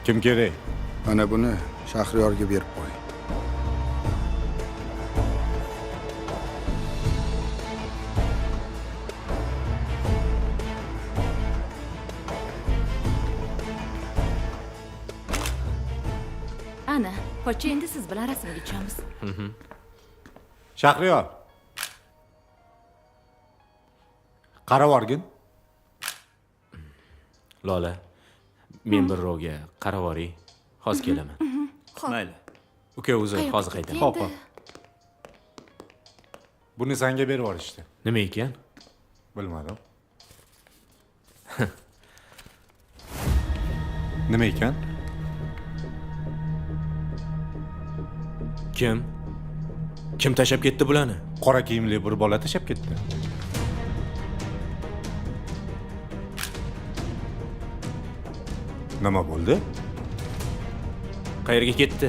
Kim kerak? Mana buni Shahriyorga berib qo'y. Ana, pochcha endi siz bilan rasmga tushamiz. Shahriyor. Qarab o'rgin. Lola, men bir ro'ga qarab oring. Hozir kelaman. Mayli. Uka o'zi hozir qaytaman. Xo'p. Buni senga berib yuborishdi. Nima ekan? Bilmadim. Nima ekan? Kim tashab ketdi bularni? Qora kiyimli bir bola tashab ketdi. Nima bo'ldi? Qayerga ketdi?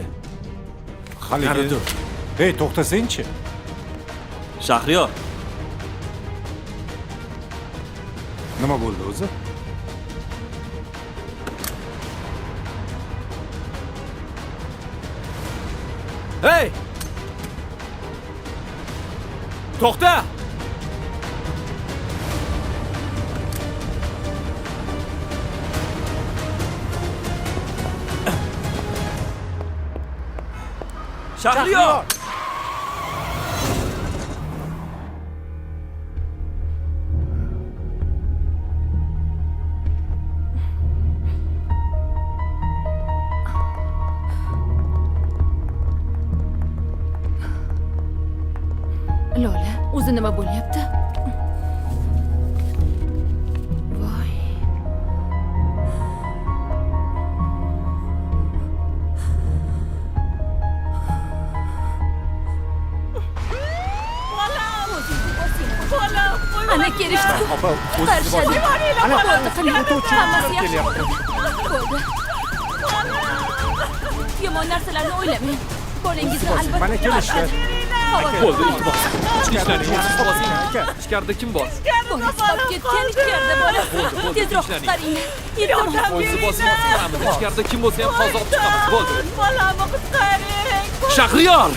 Haligi. Qani tur. Hey, to'xtasang-chi. Shahriyor, Nima bo'ldi o'zi? Hey! To'xta! Shahriyor! Lola, o'zi nima bo'lyapti? Voy. Ana kelishdi. Opa, Qarshadi. Ana bo'ldi, hammasi yaxshi bo'ldi. Bo'ldi. Yomon narsalarni o'ylamang. Bolangizni albatta. Mana kelishdi. Bo'ldi, iltimos. Ishlaringizni bosing. Ichkarida kim bor? Bolasi qolib ketgan ichkarida bola. Tezroq chiqaring. Iltimos. O'zingizni bosing, qilamiz. Ichkarida kim bo'lsa ham hozir olib chiqamiz. Bo'ldi. Bolamni qutqaring. Shahriyor!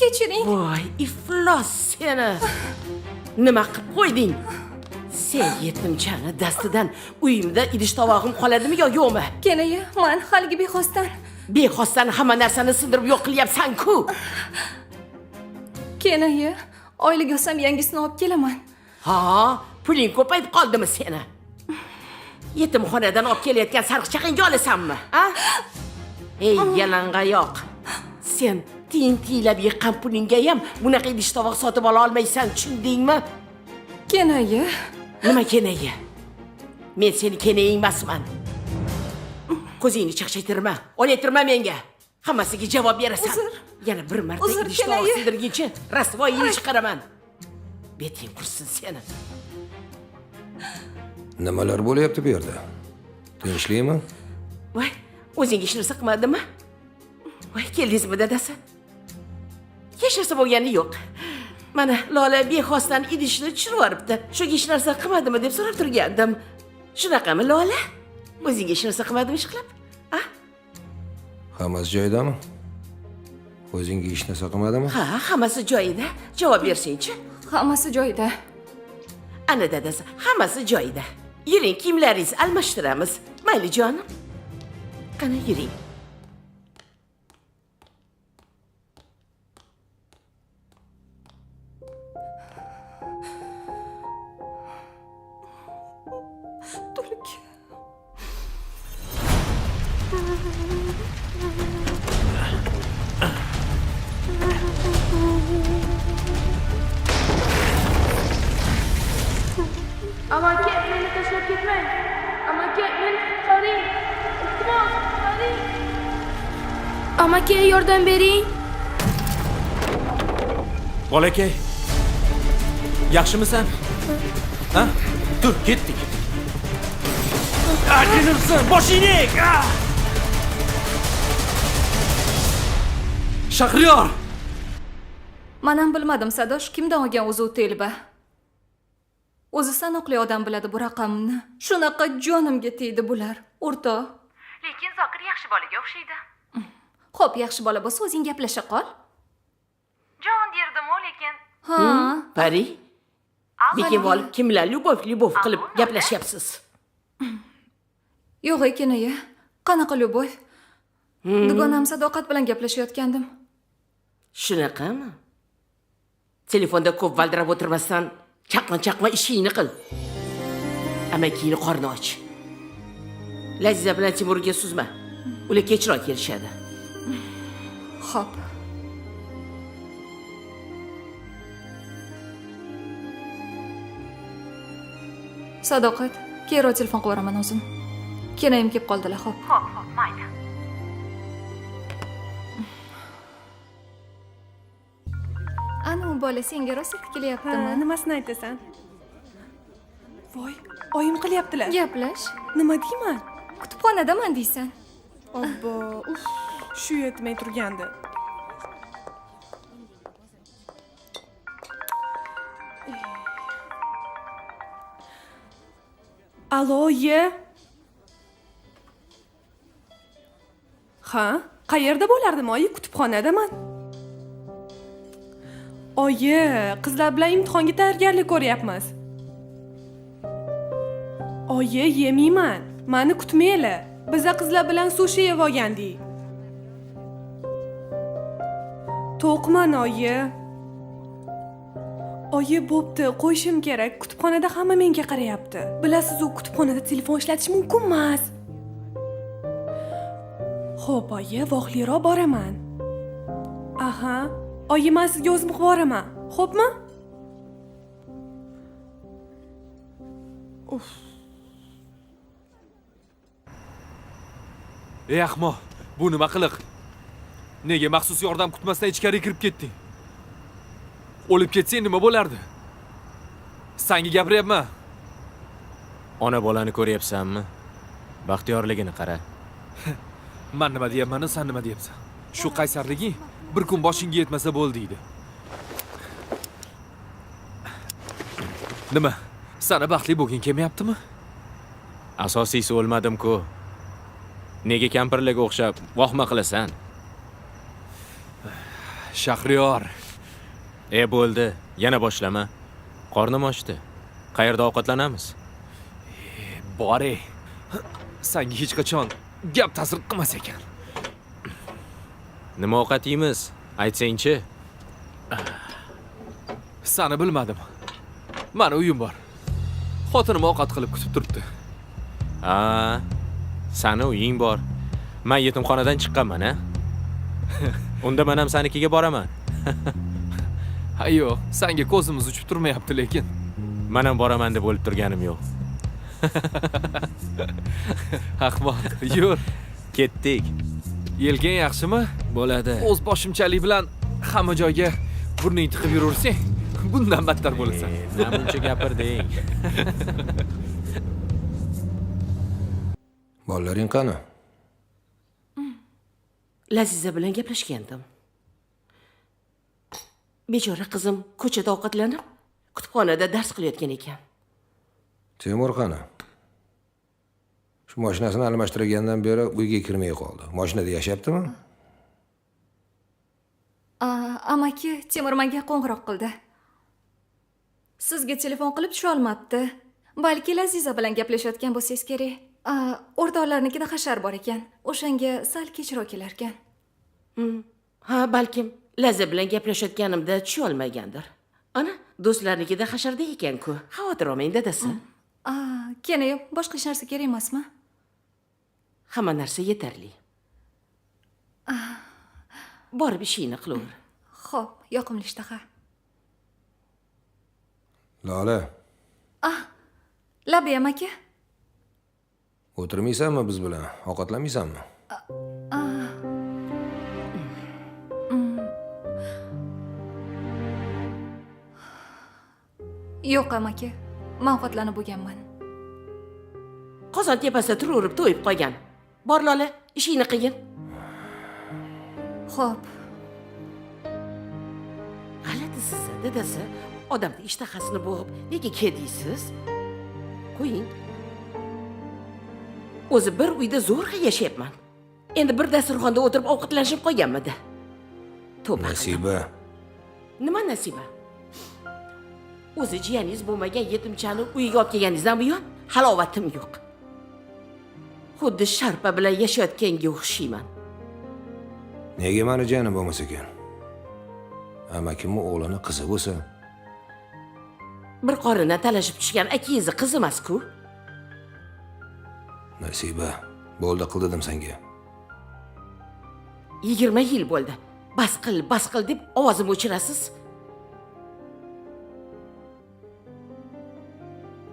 Kechiring. Voy, iflos seni. Nima qilib qo'yding? Sen yetimchani dastidan uyimda idish tovog'im qoladimi yo yo'qmi? Kenaya, men haligi bexosdan. Bexosdan hamma narsani sindirib yo'q qilyapsan-ku. Kenaya, oylik olsam yangisini olib kelaman. Ha, puling ko'payib qoldimi seni? Yetimxonadan olib kelayotgan sarqchaqangga olasanmi? Ha? Ey, yalangoyoq. Sen tiyin-tiylab yiqqan pulingga ham bunaqa idish tovoq sotib ola olmaysan, tushundingmi? Kenaya. Nima kenaya? Men seni kenaying emasman. Ko'zingni chaqchaytirma, o'laytirma menga. Hammasiga javob berasan. Yana bir marta Uzr, idishni kelay. sindirguncha rasvoyingni chiqaraman. Beting qursin seni. Nimalar bo'lyapti bu yerda? Tinchlikmi? Voy, o'zingiz hech narsa qilmadimi? Voy, keldingizmi dadasi? Hech narsa bo'lgani yo'q. Mana Lola bexosdan idishni tushirib yuboribdi. Shuga hech narsa qilmadimi deb so'rab turgandim. Shunaqami Lola? O'zingiz hech narsa qilmadimi ishqilib? Hammasi joyidami? O'zingga hech narsa qilmadimi? Ha, hammasi joyida. Javob bersang-chi. Hammasi joyida. Ana dadasi, hammasi joyida. Yuring, kiyimlaringizni almashtiramiz. Mayli jonim. Qani yuring. Tulk. Amaki, meni tashlab ketmang. Amaki, meni qutqaring. Iltimos, qutqaring. Amaki, yordam bering. Bolakay. Yaxshimisan? Ha? Tur, ketdik. Ajinirsin, boshingni. Shahriyor! Men ham bilmadim, Sadosh kimdan olgan o'zi u telba. O'zi sanoqli odam biladi bu raqamni. Shunaqa jonimga tegdi bular. O'rtoq. Lekin Zokir yaxshi bolaga o'xshaydi. Xo'p, yaxshi bola bo'lsa o'zing gaplasha qol. Jon derdim-u, lekin Ha. Pari, bekin olib kimlar любовь qilib gaplashyapsiz? Yo'q ekan aya. Qanaqa любовь? Dugonam sadoqat bilan gaplashayotgandim. Shunaqami? Telefonda ko'p valdirab o'tirmasdan chaqma ishingni qil. Amakingni qorni och. Laziza bilan Timurga suzma. Ular kechroq kelishadi. Xo'p. Sadoqat, keyinroq telefon qilib beraman o'zim. Kenayim kelib qoldilar, xo'p. xo'p, mayli. Ana u bola senga rosa tikilyaptimi? Nimasini aytasan? Voy, oyim qilyaptilar. Gaplash. Nima deyman? Kutubxonadaman deysan. Obbo, shu yetmay turgandi. Alo, oyi. Ha, qayerda bo'lardim, oyi? Kutubxonadaman. Oyi, qizlar bilan imtihonga tayyorgarlik ko'ryapmiz. Oyi, yemayman. Meni kutmaylar. Biza qizlar bilan sushi yeb olgandik. To'qman oyi. Oyi, bo'pti, qo'yishim kerak. Kutubxonada hamma menga qarayapti. Bilasiz, u kutubxonada telefon ishlatish mumkin emas. Xo'p, oyi, voqliroq boraman. Aha. Oyi, men sizga o'zim qilib boraman. Xo'pmi? Ey ahmoq, bu nima qiliq? Nega maxsus yordam kutmasdan ichkariga kirib ketding? O'lib ketsang nima bo'lardi? Senga gapiryapman. Ona bolani ko'ryapsanmi? Baxtiyorligini qara. Men nima deyapman, sen nima deyapsan? Shu qaysarliging bir kun boshingga yetmasa bo'ldi deydi. Nima? Sana baxtli bo'lging kelmayaptimi? Asosiysi o'lmadim-ku. Nega kampirlarga o'xshab vohma qilasan? Shahriyor. Bo'ldi, yana boshlama. Qornim ochdi. Qayerda ovqatlanamiz? Bor. Senga hech qachon gap ta'sir qilmas ekan. Nima ovqat yeymiz? Aytsang-chi. Seni bilmadim. Meni uyim bor. Xotinim ovqat qilib kutib turibdi. Ha, seni uying bor. Men yetimxonadan chiqqanman, ha? Unda men ham senikiga boraman. Ha yo'q, senga ko'zimiz uchib turmayapti lekin. Men ham boraman deb o'lib turganim yo'q. Ahmoq, yur. Ketdik. Yelgan yaxshimi? Bo'ladi. O'z boshimchalik bilan hamma joyga burning tiqib yuraversang, bundan battar bo'lasan. Namuncha gapirding. Bolalaring qani? Laziza bilan gaplashgandim. Bechora qizim ko'chada ovqatlanib, kutubxonada dars qilayotgan ekan. Temur qani? Shu mashinasini almashtirgandan beri uyga kirmay qoldi. Mashinada yashayaptimi? Amaki Temur menga qo'ng'iroq qildi. Sizga telefon qilib tusha olmabdi. Balki Laziza bilan gaplashayotgan bo'lsangiz kerak. O'rtoqlarnikida hashar bor ekan. O'shanga sal kechroq kelar ekan. Ha, balkim Laziza bilan gaplashayotganimda tusha olmagandir. Ana, do'stlarnikida hasharda ekan-ku. Xavotir olmang, dadasi. Kena boshqa hech narsa kerak emasmi? Hamma narsa yetarli. Borib ishingni qilaver. Xo'p, yoqimli ishtaha. Lola, Labiyam aka. o'tirmaysanmi biz bilan? Ovqatlanmaysanmi? Yo'q amaki. Men ovqatlanib bo'lganman. Qozon tepasida turaverib to'yib qolgan. Bor Lola, ishingni qilgin. Xo'p. G'alati siz, dadasi. Odamni ishtahasini bo'g'ib, nega kediysiz? Qo'ying. O'zi bir uyda zo'rg'a yashayapman. Endi bir dasturxonda o'tirib ovqatlanishib qolganmidi? To'ba. Nasiba. Nima nasiba? O'zi jiyaningiz bo'lmagan yetimchani uyiga olib kelganingizdan buyon halovatim yo'q. Xuddi sharpa bilan yashayotganga o'xshayman. Nega meni jiyanim bo'lmas ekan? Amakimning o'g'lini qizi bo'lsa, Bir qorindan talashib tushgan akangizni qizi emas-ku. Nasiba, bo'ldi qil dedim senga. 20 yil bo'ldi. Bas qil deb ovozimni o'chirasiz.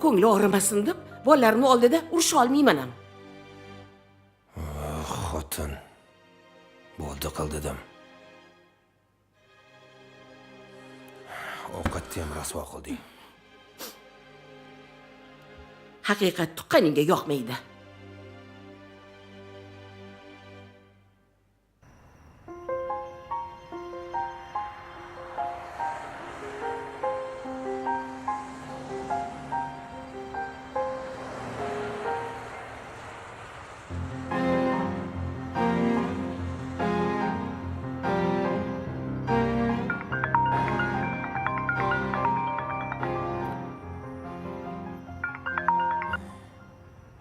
Ko'ngli og'rimasin deb bolalarimni oldida urisha olmayman ham. Xotin. Bo'ldi qil dedim. Ovqatni ham rasvo qilding. Haqiqat tuqqaningga yoqmaydi.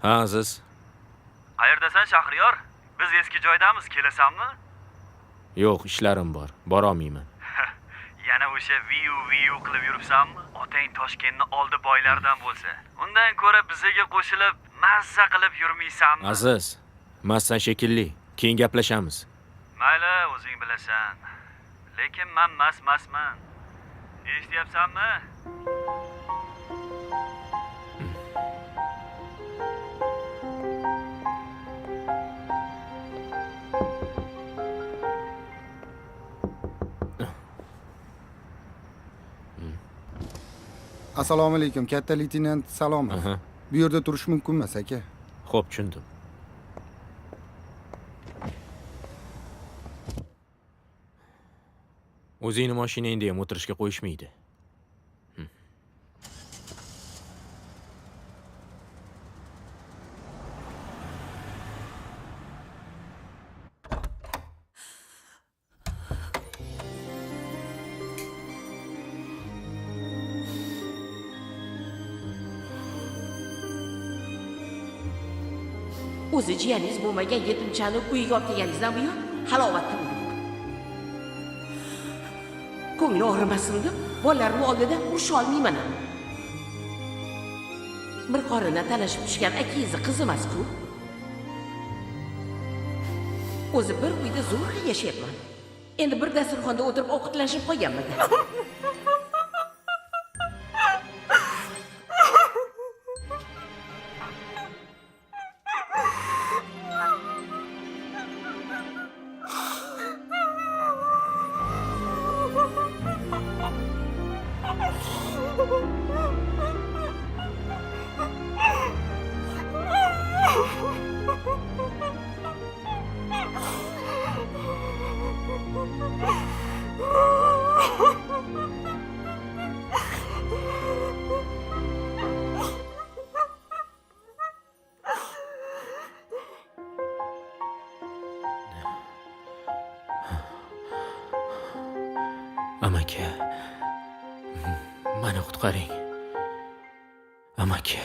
Ha, Aziz. Qayerdasan Shahriyor? Biz eski joydamiz, kelasanmi? Yo'q, ishlarim bor. Bora olmayman. Yana o'sha viu qilib yuribsanmi? Otang Toshkentni oldi boylardan bo'lsa, undan ko'ra bizaga qo'shilib mazza qilib yurmaysanmi? Aziz, massan shekilli. Keyin gaplashamiz. Mayli, o'zing bilasan. Lekin men masman. Eshityapsanmi? Assalomu alaykum, katta leytenant Salomov. Bu yerda turish mumkin emas, aka. Xo'p, tushundim. O'zingni mashinangda ham o'tirishga qo'yishmaydi. O'zi jiyaningiz bo'lmagan yetimchani uyiga olib kelganingizdan buyon halovatim yo'q. Ko'ngli og'rimasin deb bolalarimni oldida urisha olmayman ham. Bir qorindan talashib tushgan akangizni qizi emas-ku. O'zi bir uyda zo'rg'a yashayapman. Endi bir dasturxonda o'tirib ovqatlanishib qolganmidi? Amaki. Mani qutqaring. Amaki.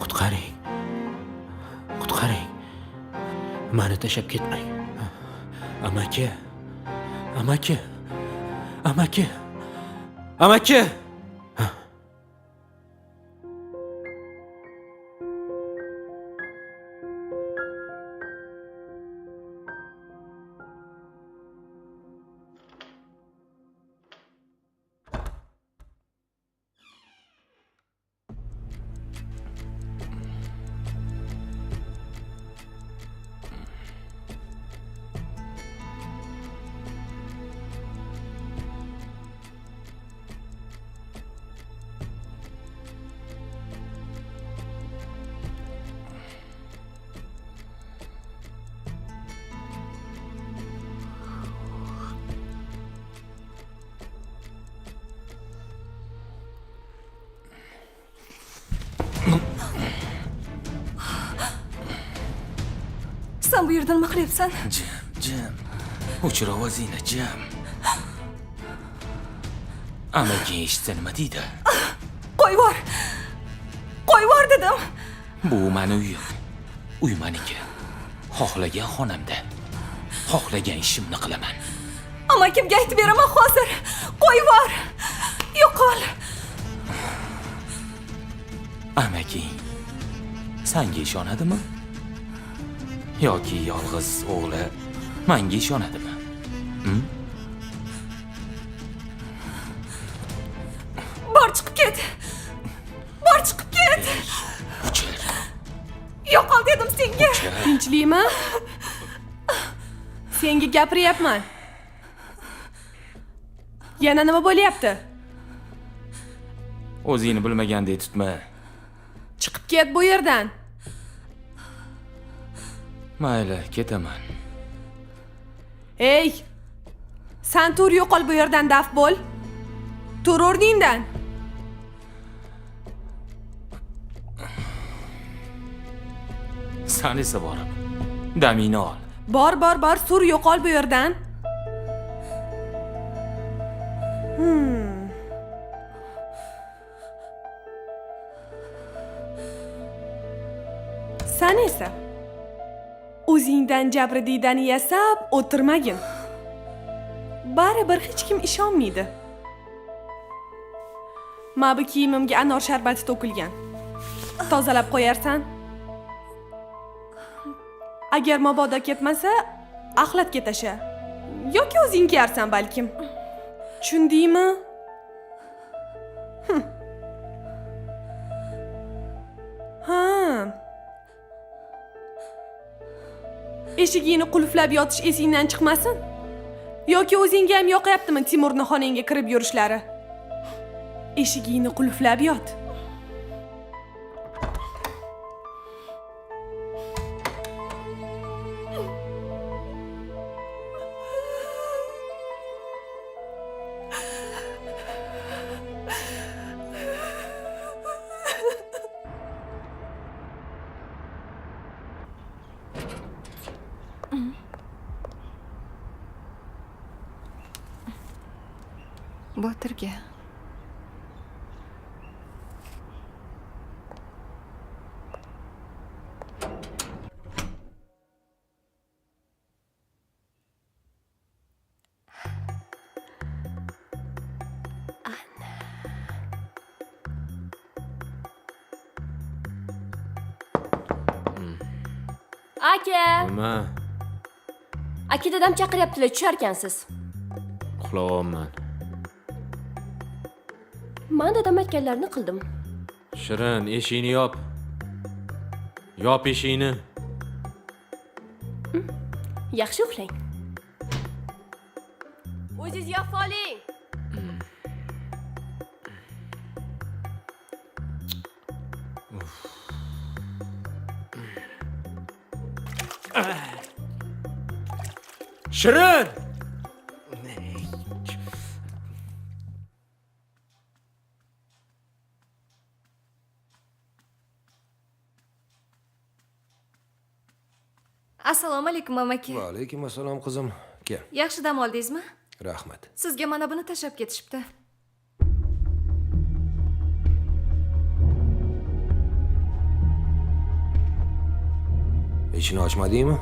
Qutqaring. Qutqaring. Mani tashlab ketmang. Amaki. Amaki. Amaki. Amaki. Sen bu yerda nima qilyapsan? Jim. O'chir ovozingni, Jim. Amaki eshitsa nima deydi? Qo'yvor. Qo'yvor dedim. Bu meni uyim. Uy meniki. Xohlagan xonamda, xohlagan ishimni qilaman. Amakimga aytib beraman hozir. Qo'yvor. Yo'qol. Amaki senga ishonadimi? Yoki yolg'iz o'g'li menga ishonadimi? Bor chiqib ket. Bor chiqib ket. O'chir. Yo'qol dedim senga. Tinchlikmi? Senga gapiryapman. Yana nima bo'lyapti? O'zingni bilmagandek tutma. Chiqib ket bu yerdan. Mayli, ketaman. Ey! Sen tur yo'qol bu yerdan, daf bo'l. Tur o'rningdan. Sen esa borib, damingni ol. Bor, sur yo'qol bu yerdan. Sen esa o'zingdan jabridiydani yasab o'tirmagin. Baribir hech kim ishonmaydi. Ma bu kiyimimga anor sharbati to'kilgan. Tozalab qo'yarsan. Agar mabodo ketmasa, axlatga tasha. Yoki o'zing kiyarsan balkim. Tushundingmi? Ha. Eshigingni qulflab yotish esingdan chiqmasin. Yoki o'zingga ham yoqayaptimi Timurning xonangga kirib yurishlari? Eshigingni qulflab yot. Botirga. Aka, Nima? aka dadam chaqiryaptilar, tusharkansiz. Uxlayapman. Men dadam aytganlarini qildim. Shirin, eshikni yop. Yop eshikni. Yaxshi uxlang. O'zingiz yopib oling. Shirin! Assalomu alaykum amaki. Va alaykum assalom qizim. Kel. Yaxshi dam oldingizmi? Rahmat. Sizga mana buni tashlab ketishibdi. Ichini ochmadingmi?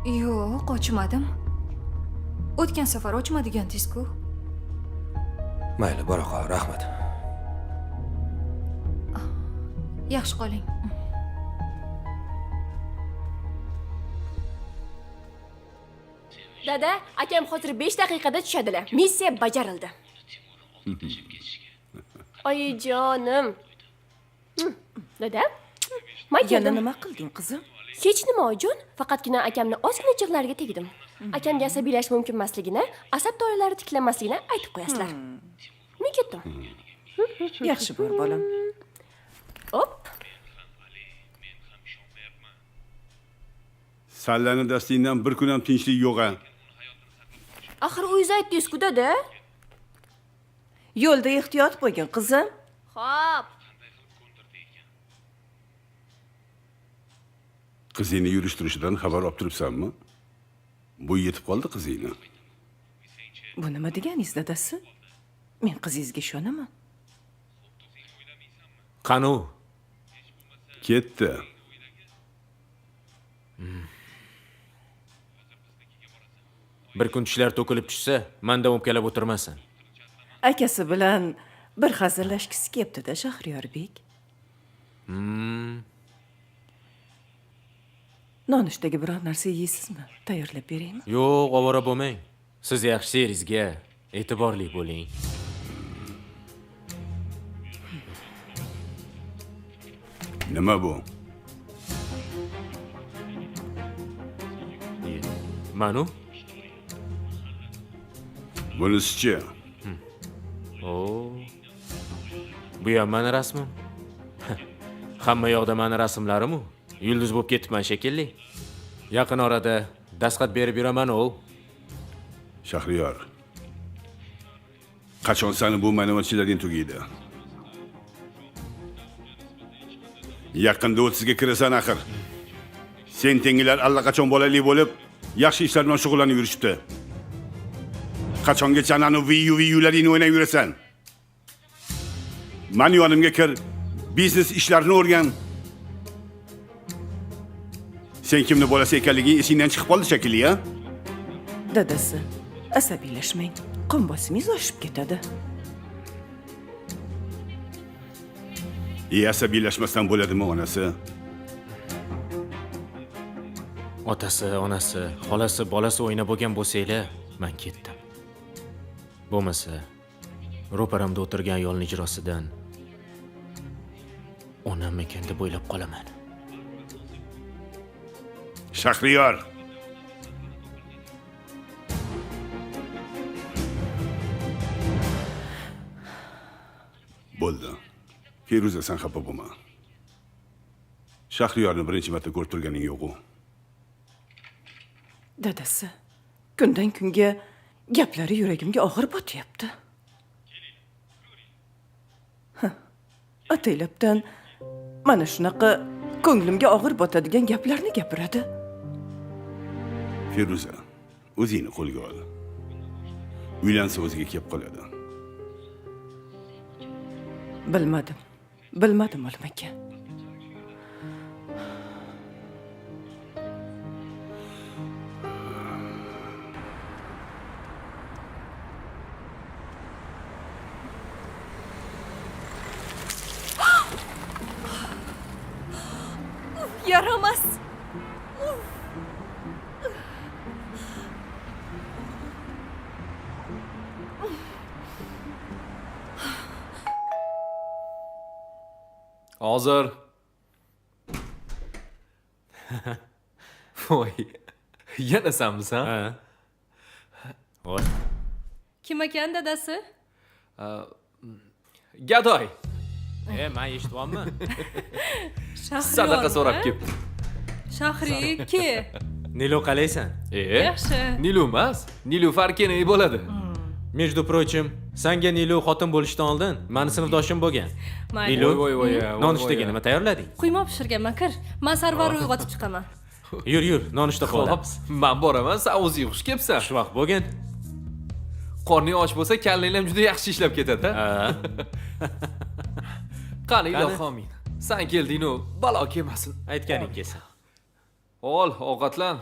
Yo'q, ochmadim. O'tgan safar ochma degandingiz-ku. Mayli, bora qol, rahmat. Yaxshi qoling. Dada, akam hozir 5 daqiqada tushadilar. Missiya bajarildi. Oyijonim. Dada, men Yana keldim. nima qilding, qizim? Hech nima oyijon, faqatgina akamni ozgina jig'lariga tegdim. Akamga asabiylash mumkin emasligini, asab tolalari tiklanmasligini aytib qo'yasizlar. Men ketdim. Yaxshi bor, bolam. Hop. Sallani dastingdan bir kun ham tinchlik yo'q-a. Axir o'zingiz aytdingiz-ku, dada. Yo'lda ehtiyot bo'lgin, qizim. Xo'p. Qizingni yurish-turishidan xabar olib turibsanmi? Bu yetib qoldi qizingni. Bu nima deganingiz, dadasi? Men qizingizga ishonaman. Qani? Ketdi. Bir kun tishlar to'kilib tushsa, mendan o'pkalab o'tirmasin. Akasi bilan bir hazillashgisi kelibdi-da, Shahriyorbek. Nonushtaga biror narsa yeysizmi? Tayyorlab beraymi? Yo'q, ovora bo'lmang. Siz yaxshi seringizga e'tiborli bo'ling. Nima bu? Manu? Bunisi-chi? Bu ham meni rasmim. Hamma yoqda meni rasmlarim-u. Yulduz bo'lib ketibman shekilli. Yaqin orada dasqat berib yuraman-u. Shahriyor. Qachon seni bu ma'novatchilaring tugaydi? Yaqinda 30 ga kirasan axir. Sen tengilar allaqachon bolali bo'lib, yaxshi ishlar bilan shug'ullanib yurishibdi. Qachongacha ana viyularingni o'ynab yurasan? Mani yonimga kir, biznes ishlarini o'rgan. Sen kimni bolasi ekanliging esingdan chiqib qoldi shekilli, ha? Dadasi, asabiylashmang. Qon bosimingiz oshib ketadi. Asabiylashmasdan bo'ladimi onasi? Otasi, onasi, xolasi, bolasi o'ynab bo'lgan bo'lsanglar, men ketdim. Bo'lmasa, ro'paramda o'tirgan ayolning ijrosidan onam ekan deb o'ylab qolaman. Shahriyor. Bo'ldi. Feruza, sen xafa bo'lma. Shahriyorni birinchi marta ko'rib turganing yo'q-ku. Dadasi, kundan kunga gaplari yuragimga og'ir botyapti. Ataylabdan mana shunaqa ko'nglimga og'ir botadigan gaplarni gapiradi. Feruza, o'zingni qo'lga ol. Uylansa o'ziga kelib qoladi. Bilmadim olim aka. Yaramas. Hozir. Voy. Yana sanmisan? Ha. Voy. Kim ekan dadasi? Gadoy. Men eshitibmanmi? Sadaqa so'rab kelibdi. Shahri, ke. Nilu qalaysan? Yaxshi. Nilu emas, Nilufar kerak bo'ladi. Между прочим, senga Nilu xotin bo'lishdan oldin meni sinfdoshim bo'lgan. Mayli. Nilu, voy. nonushtaga nima tayyorlading? Quymoq pishirganman, kir. Men Sarvarni uyg'otib chiqaman. Yur, nonushta qilib. Xo'p, men boraman, sen o'zing xush kelibsan. Xushvaqt bo'lgin. Qorning och bo'lsa, kallang ham juda yaxshi ishlab ketadi, ha? Qani ilohi amin. Sen kelding-u, balo kelmasin. Aytganing kelsin. Ol, ovqatlan.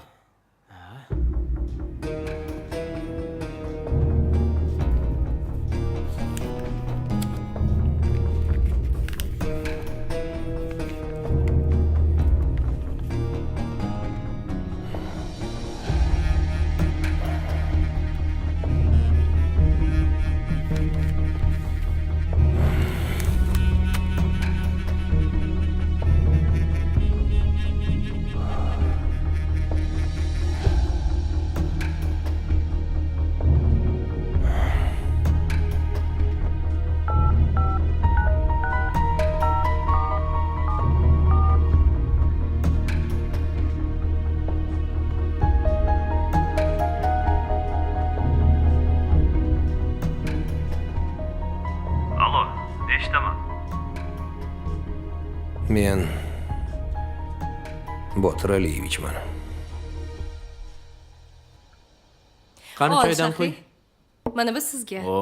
Alo, eshitaman. Men Botir Aliyevichman. Qani Ol, choydan Shahriy. qo'y. Mana bu sizga. O,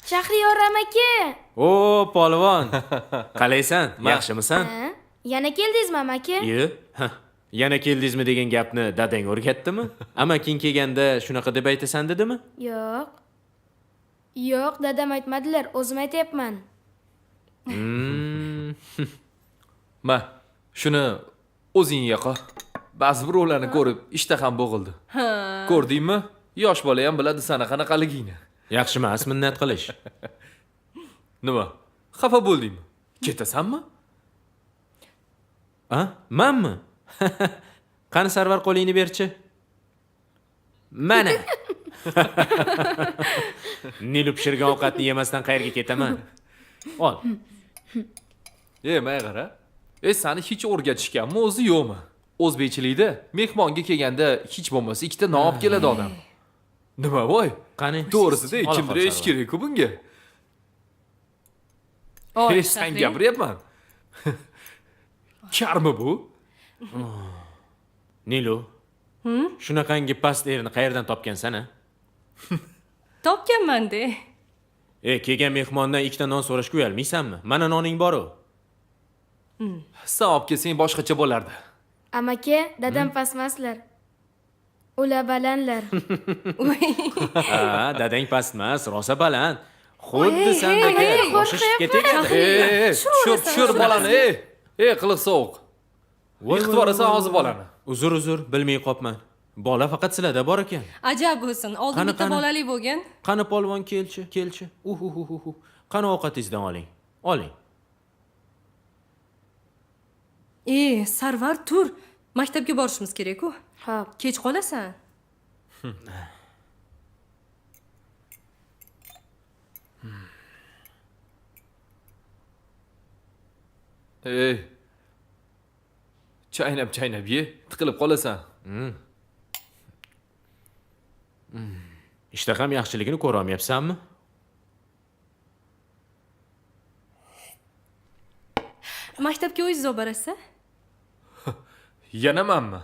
Shahriyor amaki. o polvon. Qalaysan? Yaxshimisan? Yana keldingizmi amaki? Yana keldingizmi degan gapni dadang o'rgatdimi? Amaking kelganda shunaqa deb aytasan dedimi? Yo'q. Yo'q, dadam aytmadilar, o'zim aytyapman. Ma, shuni o'zing yaqa. Ba'zi birovlarni ko'rib ishtaham bo'g'ildi. Ko'rdingmi? Yosh bola ham biladi sana qanaqaligingni. Yaxshi emas minnat qilish. Nima? Xafa bo'ldingmi? Ketasanmi? Ha? Menmi? Qani Sarvar qo'lingni berchi. Mana. Nilu pishirgan ovqatni yemasdan qayerga ketaman? Ol. May qara. Seni hech o'rgatishganmi o'zi yo'qmi? O'zbekchilikda mehmonga kelganda hech bo'lmasa ikkita non olib keladi odam. Nima voy? Qani? To'g'risida kimdir etish kerak-ku bunga. Sen gapiryapman. Karmi bu? Nilu. Shunaqangi past erni qayerdan topgansan, ha? Topganman-da. Kelgan mehmondan ikkita non so'rashga uyalmaysanmi? Mana noning bor-ku. Sen olib kelsang boshqacha bo'lardi. Amaki, dadam pastmaslar. Ular balandlar. Ha, dadang pastmas, rosa baland. Xuddi sendagi boshi shishga tegadi. Tushir bolani, qiliq sovuq. Yiqitib yuborasan hozir bolani. Uzr, bilmay qopman. Bola faqat sizlarda bor ekan. Ajab bo'lsin. Oldin bitta bolali bo'lgan. Qani polvon kelchi. Qani ovqatingizdan oling. Oling. Sarvar, tur. Maktabga borishimiz kerak-ku. Xo'p. Kech qolasan. Chaynab ye, tiqilib qolasan. Ishtaham yaxshiligini ko'ra olmayapsanmi? Maktabga o'zingiz olib borasiz? Yana menmi?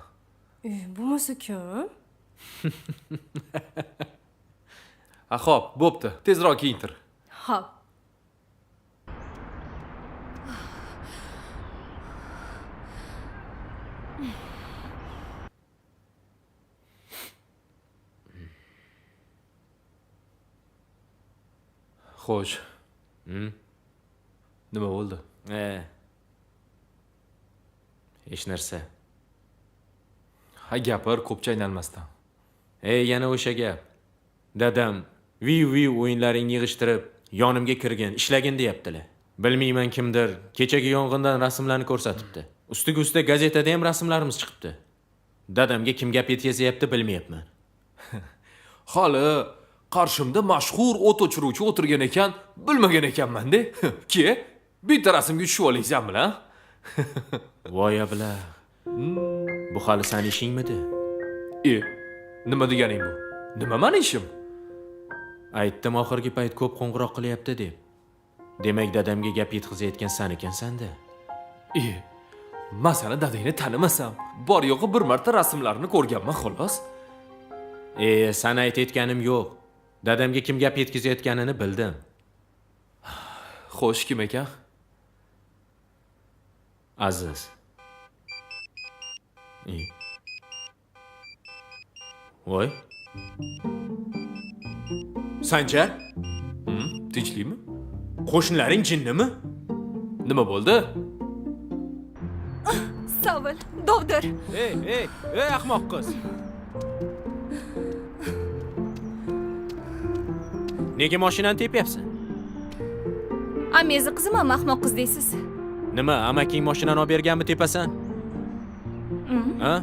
Bo'lmasa kim? Xo'p, bo'pti. Tezroq kiyintir. Xo'p. Xo'sh. Nima bo'ldi? Hech narsa. Ha, gapir, ko'p chaynalmasdan. Yana o'sha gap. Dadam viu o'yinlaringni yig'ishtirib, yonimga kirgin, ishlagin deyaptilar. Bilmayman kimdir kechagi yong'indan rasmlarni ko'rsatibdi. Ustiga usta gazetada ham rasmlarimiz chiqibdi. Dadamga kim gap yetkazyapti bilmayapman. Hali qarshimda mashhur o't o'chiruvchi o'tirgan ekan, bilmagan ekanman-da. Ke, bitta rasmga tushib olaysan bilan. Voy abla. Bu hali seni ishingmidi? Nima deganing bu? Nima meni ishim? Aytdim oxirgi payt ko'p qo'ng'iroq qilyapti deb. Demak dadamga gap yetkazayotgan sen ekansan-da. Men seni dadangni tanimasam, bor yo'qi bir marta rasmlarini ko'rganman xolos. Sana aytayotganim yo'q. Dadamga kim gap yetkazayotganini bildim. Xo'sh, kim ekan? Aziz. Voy. Sanjar, Tinchlikmi? qo'shnilaring jinnimi? Nima bo'ldi? Savil, dovdir. Ey, ahmoq qiz. Nega mashinani tepyapsan? Amezi qizim ahmoq qiz deysiz. Nima, amaking mashinani olib berganmi tepasan? Ha?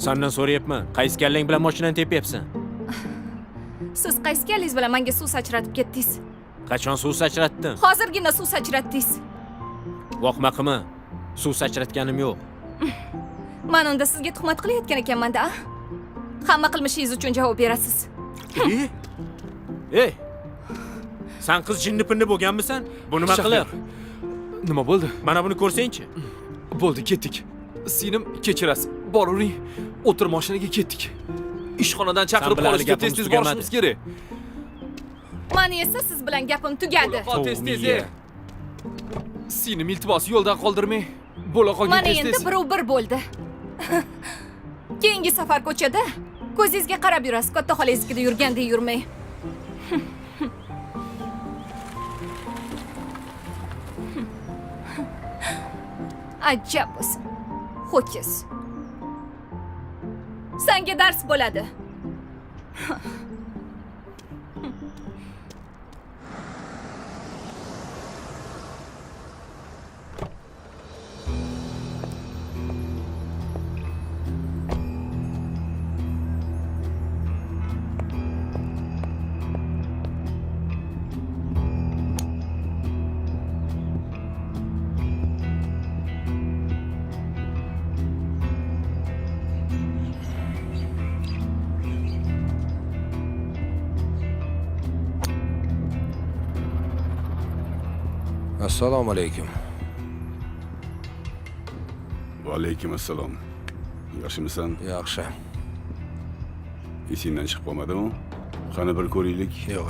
Sandan so'rayapman. Qaysi kallang bilan mashinani tepyapsan? Siz qaysi kalingiz bilan menga suv sachratib ketdingiz? Qachon suv sachratdim? Hozirgina suv sachratdingiz. Voqma qilma. Suv sachratganim yo'q. Men unda sizga tuhmat qilayotgan ekanman-da. Hamma qilmishingiz uchun javob berasiz. Ey! Sen qiz jinni-pinni bo'lganmisan? Bu nima qilib? Nima bo'ldi? Mana buni ko'rsang-chi. Bo'ldi, ketdik. Singlim, kechirasiz. Boravering. O'tir mashinaga ketdik. Ishxonadan chaqirib qolishga tez-tez borishimiz kerak. Mani esa siz bilan gapim tugadi. Tez-tez. Singlim, iltimos yo'ldan qoldirmang. Bo'la qolgin Mana tez-tez. endi birov bir bo'ldi. Keyingi safar ko'chada ko'zingizga qarab yurasiz, katta xolangiznikida yurgandek yurmay. Ajab bo'lsin. Ho'kiz. Senga dars bo'ladi. Assalomu alaykum. Va alaykum assalom. Yaxshimisan? Yaxshi. Esingdan chiqib qolmadimi? Qani bir ko'raylik. Yo'q.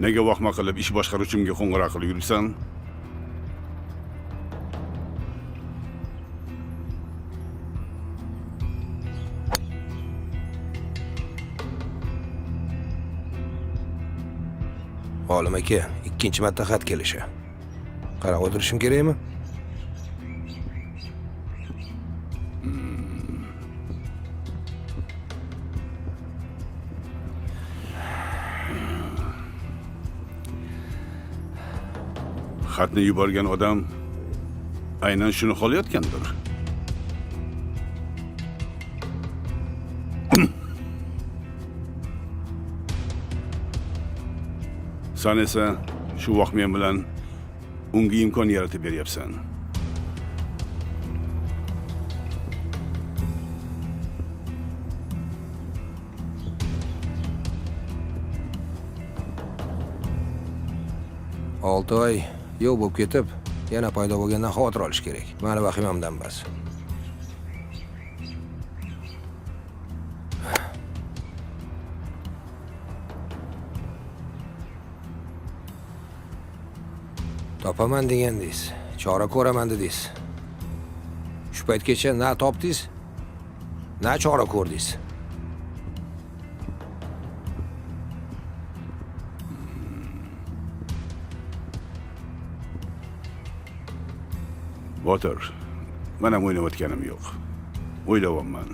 Nega vaqma qilib ish boshqaruvchimga qo'ng'iroq qilib yuribsan? Olim aka, ikkinchi marta xat kelishi. Qarab o'tirishim kerakmi? Xatni yuborgan odam aynan shuni xohlayotgandir. Sen esa shu vaqtmen bilan unga imkon yaratib beryapsan. Olti oy yo'q bo'lib ketib, yana paydo bo'lgandan xavotir olish kerak. Mani vahimamdan bas. Topaman degandingiz, chora ko'raman dedingiz. Shu paytgacha na topdingiz, na chora ko'rdingiz. Botir, men ham o'ynayotganim yo'q. O'ylayapman.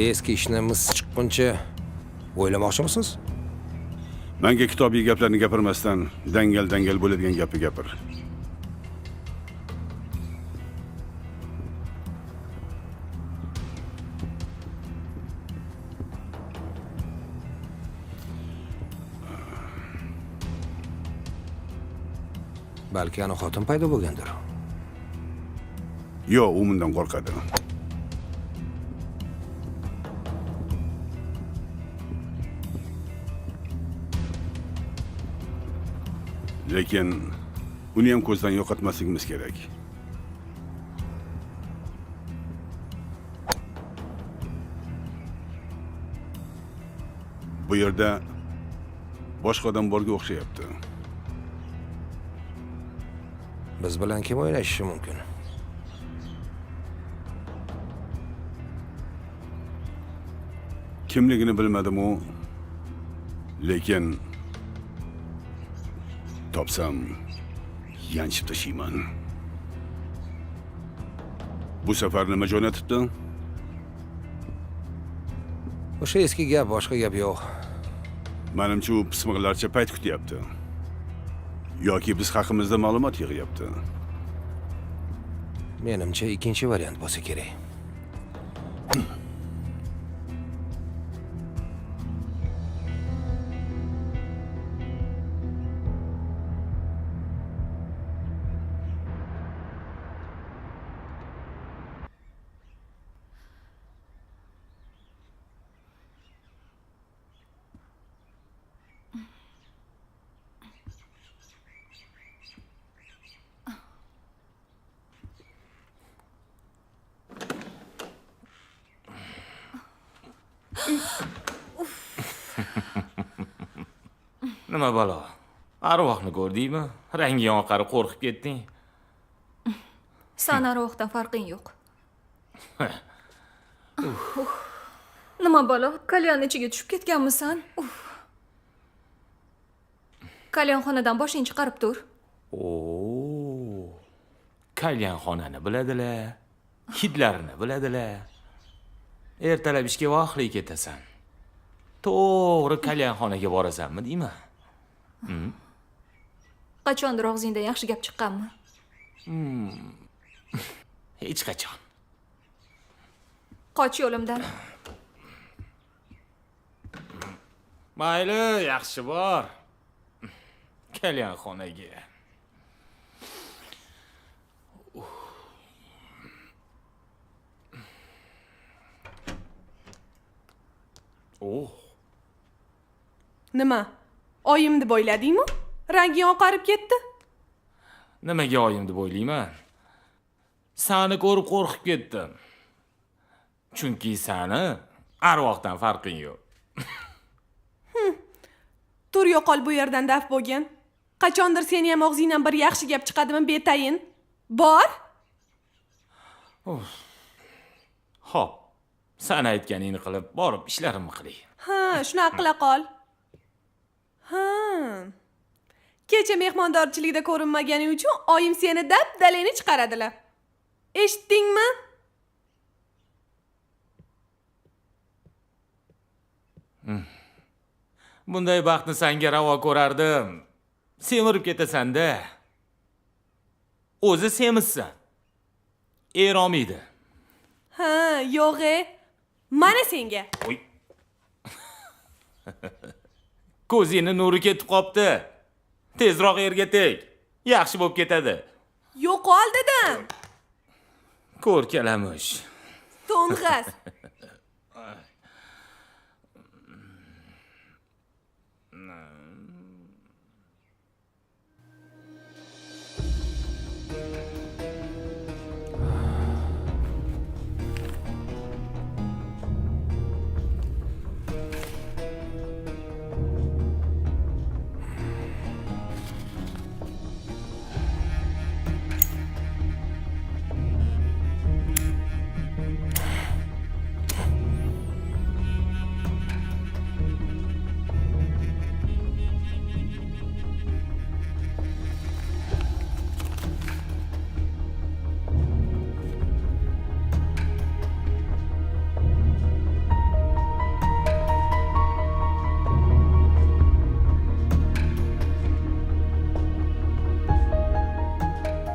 Eski ishni mis chiqquncha o'ylamoqchimisiz? Menga kitobiy gaplarni gapirmasdan dangal bo'ladigan gapni gapir. Balki ana xotin paydo bo'lgandir. Yo'q, u mendan qo'rqadi. Lekin uni ham ko'zdan yo'qotmasligimiz kerak. Bu yerda boshqa odam borga o'xshayapti. Biz bilan kim o'ynashishi mumkin? Kimligini bilmadim u, lekin topsam yanchib tashiyman. Bu safar nima jo'natibdi? O'sha eski gap, boshqa gap yo'q. Menimcha u pismiqlarcha payt kutyapti. Yoki biz haqimizda ma'lumot yig'yapti. Menimcha ikkinchi variant bo'lsa kerak. Nima balo? Arvohni ko'rdingmi? Rangi oqarib qo'rqib ketding. San arvohdan farqing yo'q. Nima balo? Kalyon ichiga tushib ketganmisan? Kalyonxonadan boshing chiqarib tur. Kalyonxonani biladilar. Hidlarini biladilar. Ertalab ishga vaqtli ketasan. To'g'ri kalyonxonaga borasanmi deyman? Qachondir og'zingdan yaxshi gap chiqqanmi? Hech qachon. Qoch yo'limdan. Mayli, yaxshi bor. Kalyonxonaga. Nima? Oyim deb o'yladingmi? Rangi oqarib ketdi. Nimaga oyim deb o'ylayman? Sani ko'rib qo'rqib ketdim. Chunki sani arvohdan farqing yo'q. Tur yo'qol bu yerdan daf bo'lgan. Qachondir seni ham og'zingdan bir yaxshi gap chiqadimi betayin? Bor? Xo'p, sen aytganingni qilib, borib ishlarimni qilay. Ha, shunaqa qila qol. Ha. Kecha mehmondorchilikda ko'rinmaganing uchun oyim seni dab-dalangni chiqaradilar. Eshitdingmi? Bunday baxtni senga ravo ko'rardim. Semirib ketasan-da. O'zi semizsan. Eromiydi. Ha, yo'q-e. Mana senga. Oy. Ko'zingni nuri ketib qopti. Tezroq yerga teg. Yaxshi bo'lib ketadi. Yo'qol dedim. Ko'rkalamush. To'ng'az.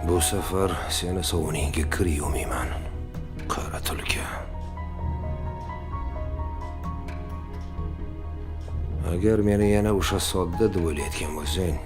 Bu safar seni sovuningga kir yuvmayman. Qara tulki. Agar meni yana o'sha sodda deb o'ylayotgan bo'lsang,